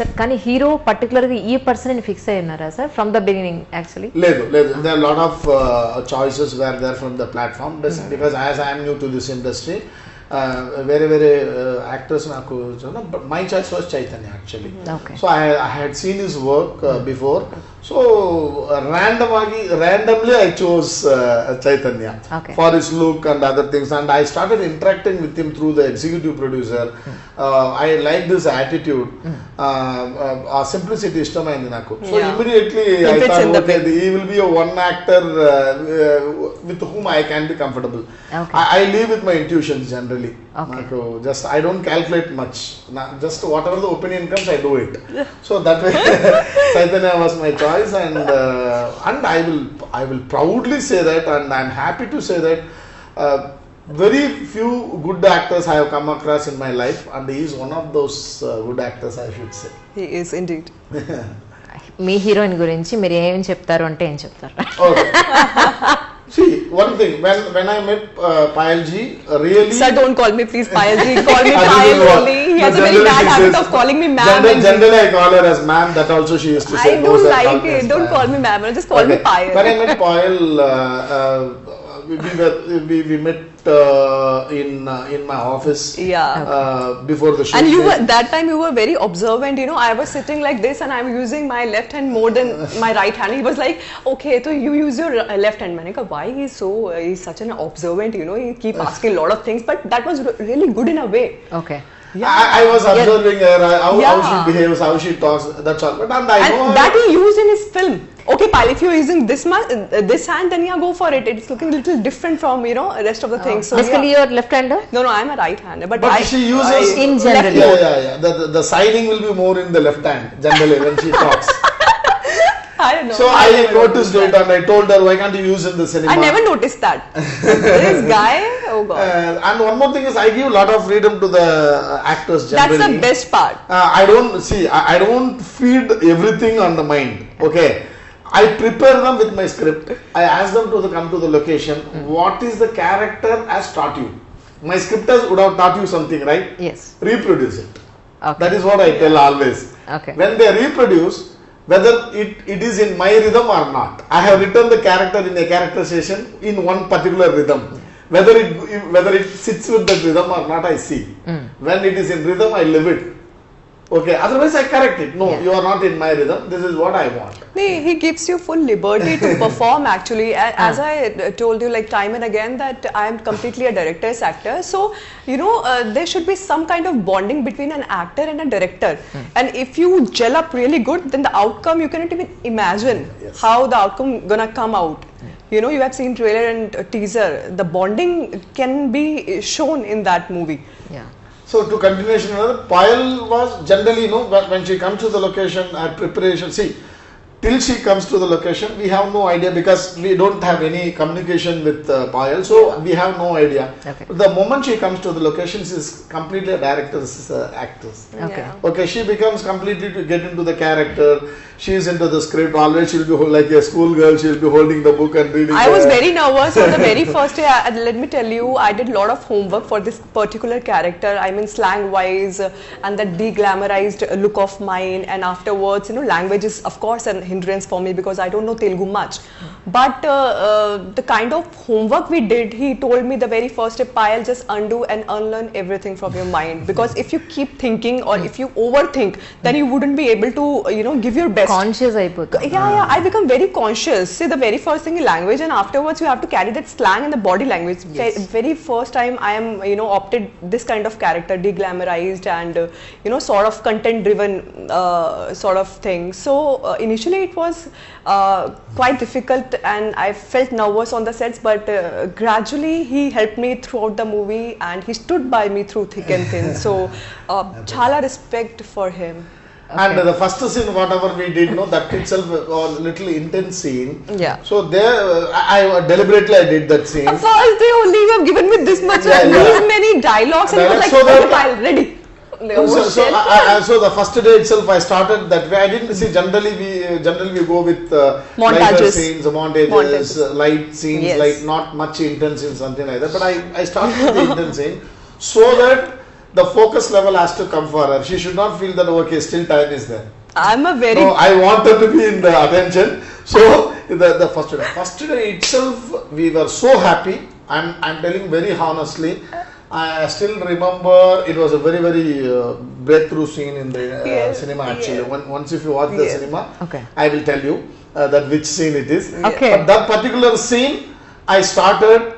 Sir కానీ hero పర్టికులర్గా ఈ పర్సన్ ఫిక్స్ అయి ఉన్నారా sir from the beginning actually? లేదు there are lot of choices were there from the platform because as I am new to this industry వేరే actors నాకు but my choice was Chaitanya actually. Okay. So I had seen his work before, so randomly I chose Chaitanya for his look and other things, and I started interacting with him through the executive producer. I liked his attitude, simplicity ishtamayindi naku. So immediately I thought, okay, he will be a one actor with whom I can be comfortable. I live with my intuitions generally. Just I don't calculate much. Just whatever the opinion comes, I do it. So that way, Chaitanya was my choice, and I will proudly say that, and I'm happy to say that very few good actors I have come across in my life, and he is one of those good actors, I should say. He is indeed. Me heroine గురించి మీరు ఏం చెప్తారు అంటే ఏం చెప్తారు? See, one thing, when I met Payal ji, really... Sir, don't call me please Payal ji, call me Payal only. He has a very bad habit of calling me ma'am. Generally I call her as ma'am, that also she used to say. I don't like it, don't call me ma'am, just call me Payal. When I met Payal, we met in my office before the shoot. And you were, that time you were very observant, you know. I was sitting like this and I was using my left hand more than my right hand. He was like, okay, so you use your left hand. Maine kaha, why he's such an observant, you know, he keep asking a lot of things, but that was really good in a way. Okay. I was observing her, how she behaves, how she talks, that's all. But I know that he used in his film. Okay, Payal, if you're using this hand, then yeah, go for it. It's looking a little different from, you know, rest of the things. So basically you're left-hander? No, I'm a right-hander. But she uses in general. Yeah. The signing will be more in the left hand generally when she talks. I don't know. So I noticed it and I told her, why can't you use in the cinema? I never noticed that. This guy, oh god. And one more thing is, I give a lot of freedom to the actors generally. That's the best part. I don't feed everything on the mind. Okay. I prepare them with my script. I ask them to come to the location. What is the character has taught you? My scripters would have taught you something, right? Yes. Reproduce it. Okay. That is what I tell always. Okay. When they reproduce, whether it is in my rhythm or not, I have written the character in a characterization in one particular rhythm. Whether it sits with the rhythm or not, I see. When it is in rhythm, I live it. Okay, otherwise I correct it. No, you are not in my rhythm. This is what I want. He gives you full liberty to perform actually. As I told you like time and again that I am completely a director's actor. So, you know, there should be some kind of bonding between an actor and a director. And if you gel up really good, then the outcome, you cannot even imagine how the outcome gonna come out. You know, you have seen trailer and teaser. The bonding can be shown in that movie. Yeah. So to continuation, Payal was generally, you know, when she comes to the location at preparation, see, till she comes to the location, we have no idea because we don't have any communication with Payal, so we have no idea. Okay. The moment she comes to the location, she is completely a director's actress. Okay. Okay, she becomes completely to get into the character. She is into the script. Always she will be like a school girl. She will be holding the book and reading. I was very nervous on the very first day. Let me tell you, I did a lot of homework for this particular character. I mean, slang wise and that de-glamorized look of mine. And afterwards, you know, language is of course a hindrance for me because I don't know Telugu much. But the kind of homework we did, he told me the very first day, Payal, just undo and unlearn everything from your mind. Because if you keep thinking or if you overthink, then you wouldn't be able to, you know, give your best. Conscious అయిపోతుంది. Yeah, I become very conscious. See, the very first thing in language, and afterwards you have to carry that slang in the body language. Yes. Very first time I am, you know, opted this kind of character, de-glamorized and you know, sort of content-driven sort of thing. So initially it was quite difficult and I felt nervous on the sets, but gradually he helped me throughout the movie and he stood by me through thick and thin. So chala respect for him. Okay. And the first scene, whatever we did, no, that itself was a little intense scene. Yeah. So there, I deliberately I did that scene. First day only you have given me this much and these many dialogues and you were like, so okay, fine, ready. So the first day itself I started that way. I didn't see generally we go with lighter scenes, montages. Light scenes, like not much intense in something like that. But I started with the intense scene so that the focus level has to come for her. She should not feel that okay, still time is there. I'm a very No, I want her to be in the attention. So the first day itself, we were so happy. I'm telling very honestly. I still remember it was a very breakthrough scene in the cinema actually. Once if you watch the cinema, Okay. I will tell you that which scene it is. Okay. But that particular scene, I saw the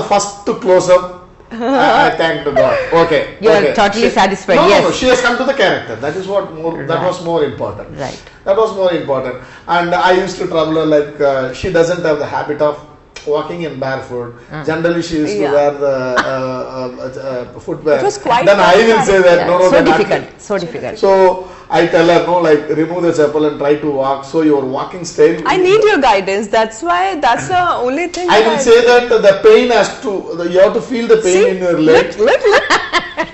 first close up. I thank the God. Okay. You are okay. totally satisfied, No, yes. no, she has come to the character. That is what more. That was more important. Right. That was more important. And I used to trouble her like she doesn't have the habit of walking in barefoot. Generally, she used to wear the footwear. It was quite Then I will say that no, So then difficult. So difficult. So I tell her no, like remove the chapel and try to walk. So your walking style. I need your guidance. That's the only thing. I will say that the pain has to. You have to feel the pain in your leg. Look.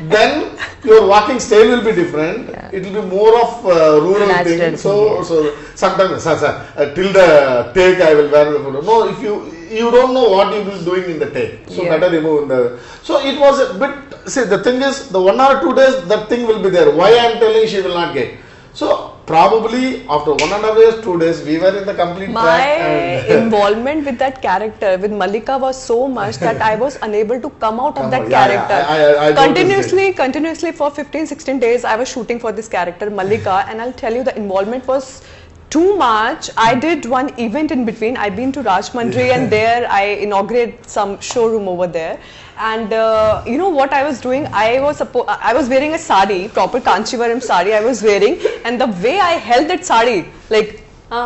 Then your walking style will be different. It will be more of rural Natural thing. So sometimes till the take I will wear the photo. No, if you don't know what you will be doing in the take. So better remove in the. So it was a bit. See, the thing is, the 1 or 2 days that thing will be there. Why I am telling she will not get. So probably after 1.5 days, 2 days, we were in the complete My track. And involvement with that character, with Malika, was so much that I was unable to come out of that out. Yeah, character. I Continuously for 15-16 days, I was shooting for this character, Malika, and I'll tell you the involvement was too much. I did one event in between. I've been to Rajmundry and there I inaugurated some showroom over there. And you know what I was doing? I was wearing a sari, proper Kanchivaram sari I was wearing, and the way I held that sari, like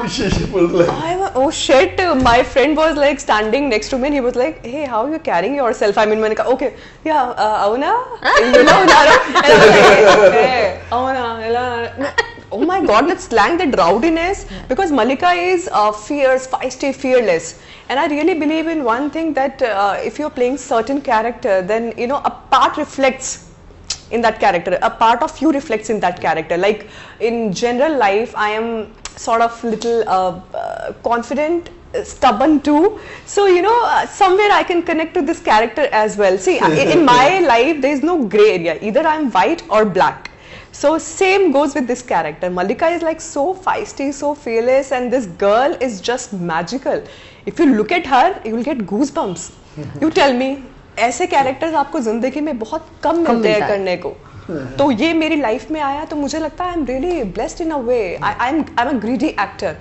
she was like, oh shit, my friend was like standing next to me and he was like, hey, how are you carrying yourself? I mean, okay, yeah, avuna, you know, and I was like, hey, avuna, oh my god, that slang, that rowdiness, because Malika is fierce, feisty, fearless. And I really believe in one thing, that if you're playing certain character, then you know a part reflects in that character, a part of you reflects in that character. Like in general life, I am sort of little confident, stubborn too. So you know, somewhere I can connect to this character as well. See, in my life, there is no gray area. Either I'm white or black. So same goes with this character. Malika is like so feisty, so fearless, and this girl is just magical. If you look at her, you will get goosebumps. You tell me, ऐसे characters आपको जिंदगी में बहुत कम मिलते हैं करने को. तो ये मेरी लाइफ में आया तो मुझे लगता है I'm really blessed in a way. I'm a greedy actor.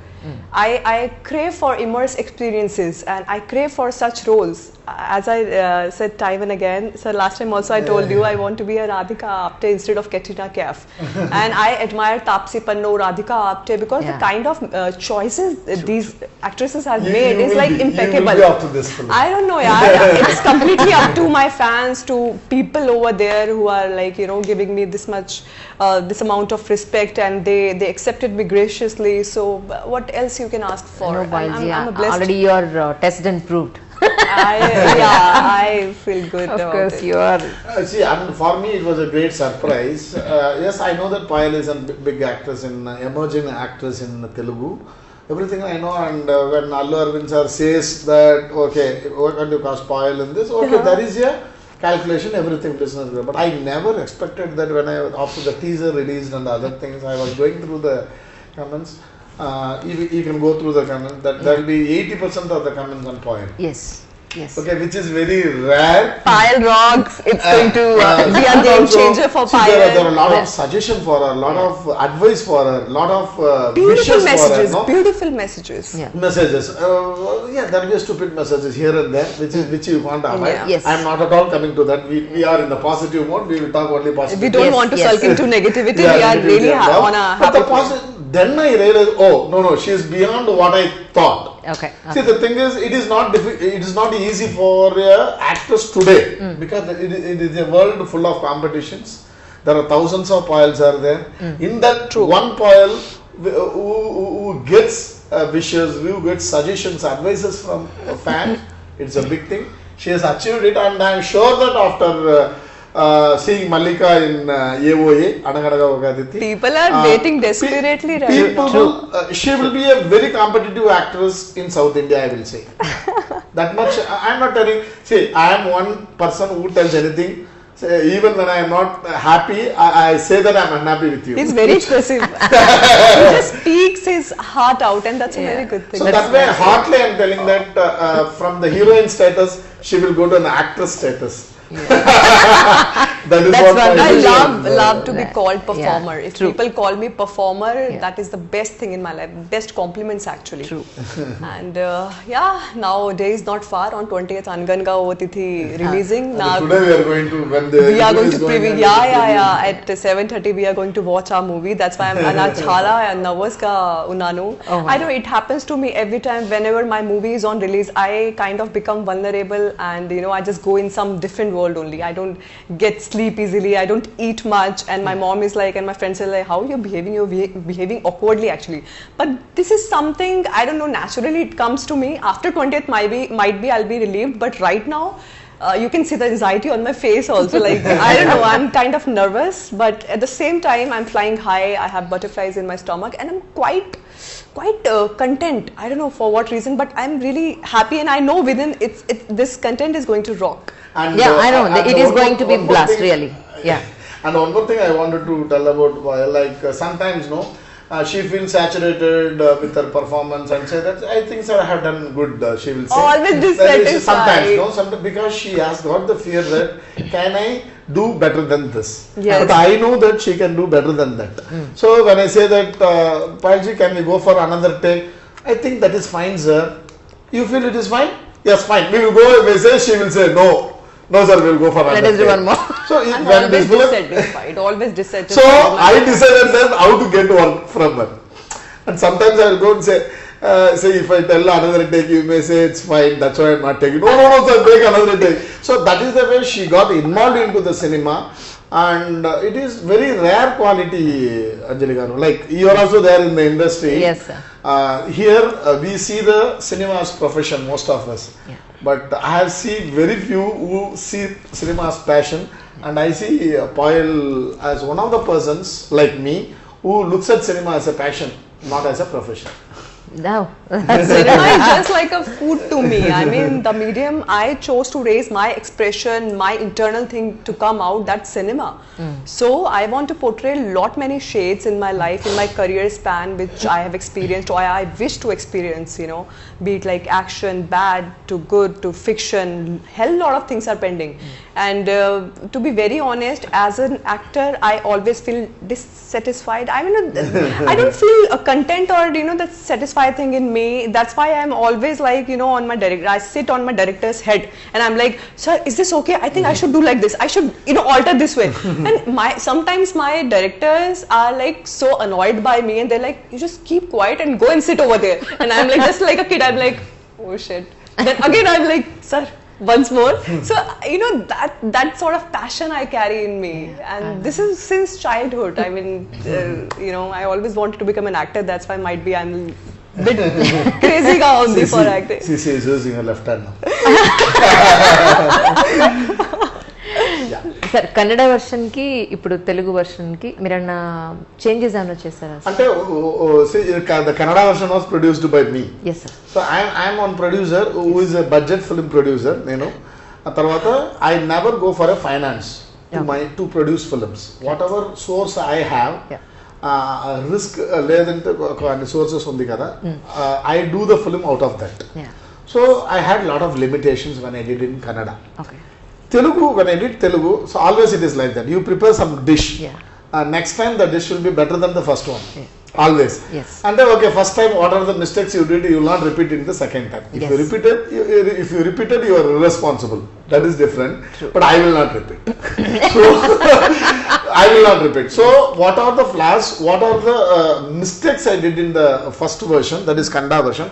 I crave for immersive experiences and I crave for such roles. As I said time and again, so last time also I told you I want to be a Radhika Apte instead of Katrina Kaif. And I admire Taapsee Pannu, Radhika Apte because the kind of choices these actresses have made is like impeccable. You will be up to this film. I don't know, it's completely up to my fans, to people over there who are like, you know, giving me this much, this amount of respect, and they accepted me graciously. So what else you can ask for? No, I'm a blessed. already your test and proved. I feel good. Of about course, it. you are. See, for me it was a great surprise. Yes, I know that Payal is a big actress, emerging actress in Telugu. Everything I know, and when Allu Arvind sir says that, okay, what can you cast Payal in this? Okay, there is a calculation, everything business. But I never expected that when after the teaser released and other things, I was going through the comments. You can go through the comments. That there will be 80% of the comments on Payal. Yes. Yes. Okay, which is very rare. Payal rocks. It's going to be a game changer for Payal. There are a lot of suggestions for her, a lot of advice for her, a lot of Beautiful wishes messages. for her. No? Beautiful messages. Yeah. Messages. There will be stupid messages here and there, which you can't avoid. Yeah. Yes. I am not at all coming to that. We are in the positive mode. We will talk only positive. We don't Yes, want to yes. sulk into negativity. Yeah, We are negativity really and all. on a But happy the place. then I realized, oh no, she is beyond what I thought. Okay. See, the thing is, it is not easy for actors today because it is a world full of competitions. There are thousands of Payals are there. In that one Payal who gets wishes, who gets suggestions, advices from fans, it's a big thing. She has achieved it, and I am sure that after seeing Malika in AOA, Anagadaga Ogaditi, People are waiting desperately right people now. will, she will be a very competitive actress in South India, I will say. That much, I am not telling, see, I am one person who tells anything. So even when I am not happy, I say that I am unhappy with you. He's very expressive. He just speaks his heart out, and that's a very good thing. So that way, hardly I am telling that from the heroine status, she will go to an actress status. That is That's what one my I vision, love to be Yeah. called performer. If True. people call me performer, Yeah. that is the best thing in my life. Best compliments actually. True. And yeah, nowadays not far on 20th Anganga OTT releasing. And Now today we are going to, when the we are review going is to preview. on, Yeah. At 7:30 we are going to watch our movie. That's why I'm chala nervous ka unanu. Oh my I know it happens to me every time whenever my movie is on release. I kind of become vulnerable, and I just go in some different world only. I don't get sleep easily. I don't eat much, and my mom is like, and my friends are like, how you're behaving? You're behaving awkwardly actually. But this is something I don't know. Naturally, it comes to me. After 20th, might be I'll be relieved. But right now, you can see the anxiety on my face also. Like I don't know. I'm kind of nervous, but at the same time, I'm flying high. I have butterflies in my stomach, and I'm quite content. I don't know for what reason, but I'm really happy, and I know within this content is going to rock. And, Yeah, I know. and It is one going to be one more blast, thing- really. Yeah. And one more thing I wanted to tell about, like sometimes she feels saturated with her performance and say that I think sir I have done good. She will say Always That is dissatisfied. sometimes sometimes because she has got the fear that can I do better than this? Yes. But I know that she can do better than that. So when I say that Payalji, can we go for another take? I think that is fine, sir. You feel it is fine? Yes, fine. We will go. If I say, she will say no. No, sir. We will go for another. Let us do take. one more. So I'm when always this film, dissatisfied. Always dissatisfied. so with my I decided then how to get work from her. And sometimes I will go and say, if I tell another take, you may say it's fine, that's why I'm not taking. No, sir, take another take. So that is the way she got involved into the cinema. And it is very rare quality, Anjali Garu. Like you are also there in the industry. Yes, sir. Here we see the cinema as profession, most of us. Yeah. But I have seen very few who see cinema as passion, and I see Payal as one of the persons like me who looks at cinema as a passion, not as a profession. No. Cinema is just like a food to me. I mean, the medium I chose to raise my expression, my internal thing to come out, that's cinema. So I want to portray lot many shades in my life, in my career span, which I have experienced or I wish to experience, be it like action, bad to good to fiction, hell lot of things are pending. And to be very honest, as an actor, I always feel dissatisfied. I mean, I don't feel content or that satisfied thing in me. That's why I'm always like on my director. I sit on my director's head and I'm like, sir, is this okay? I think I should do like this. I should alter this way. And sometimes my directors are like so annoyed by me and they're like, you just keep quiet and go and sit over there. And I'm like just like a kid. I'm like, oh shit. Then again I'm like, sir, once more. So that sort of passion I carry in me, and this is since childhood. I mean, I always wanted to become an actor. That's why might be I'm a bit crazy ga undi for acting. She is using her left hand now. Sir Kannada version కి ఇప్పుడు Telugu version కి మీరన్నా changes ఏమైనా చేస్తారా? అంటే the Kannada version was produced by me. Yes, sir. So I am one producer who is a budget film producer. నేను ఆ తర్వాత I never go for a finance to produce films. Whatever source I have, risk లేదంటే కొన్ని sources ఉంది కదా, I do the film out of that. So I had lot of limitations when I did in Kannada. Okay. Telugu, when I did Telugu, so always it is like that. You prepare some dish. Next time the dish will be better than the first one. Always. Yes. And then, okay, first time what are the mistakes you did, you will not repeat in the second time. If you repeated, you are irresponsible. That is different. True. But I will not repeat. So I will not repeat. So what are the flaws? What are the mistakes I did in the first version, that is Kannada version?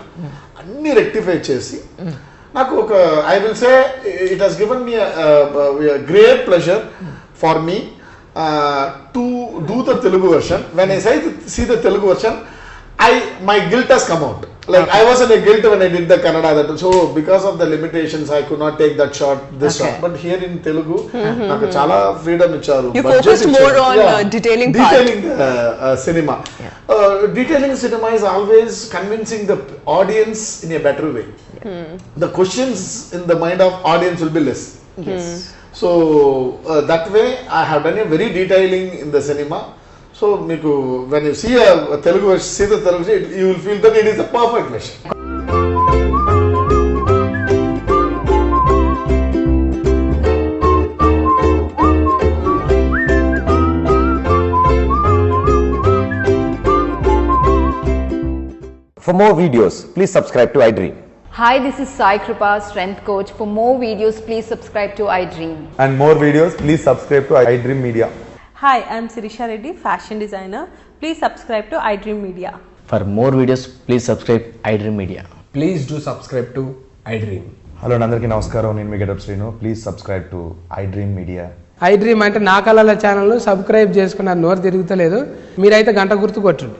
Anni rectify chesi. నాకు ఒక I will say it has given me great pleasure for me to do the Telugu version. When I see the Telugu version, my guilt has come out. Like I was in a guilt when I did the Kannada, that so because of the limitations I could not take that shot, this shot. But here in Telugu, నాకు చాలా freedom ఇచ్చారు. You focused more on detailing cinema. Detailing cinema is always convincing the audience in a better way. The questions in the mind of audience will be less. Yes. So that way I have done a very detailing in the cinema. So meeku when you see the Telugu version, you will feel that it is a perfect version. For more videos, please subscribe to iDream. Hi, this is Sai Kripa, strength coach. For more videos, please subscribe to iDream. And more videos, please subscribe to iDream Media. Hi, I am Sirisha Reddy, fashion designer. Please subscribe to iDream Media. For more videos, please subscribe iDream Media. Please do subscribe to iDream. Hello అందరికీ నమస్కారం, నేను మీ Getup Srinu. Please subscribe to iDream Media. iDream అంటే నా కళల channel subscribe చేసుకున్న నోరు తిరుగుతలేదు, మీరైతే గంట గుర్తు కొట్టండి.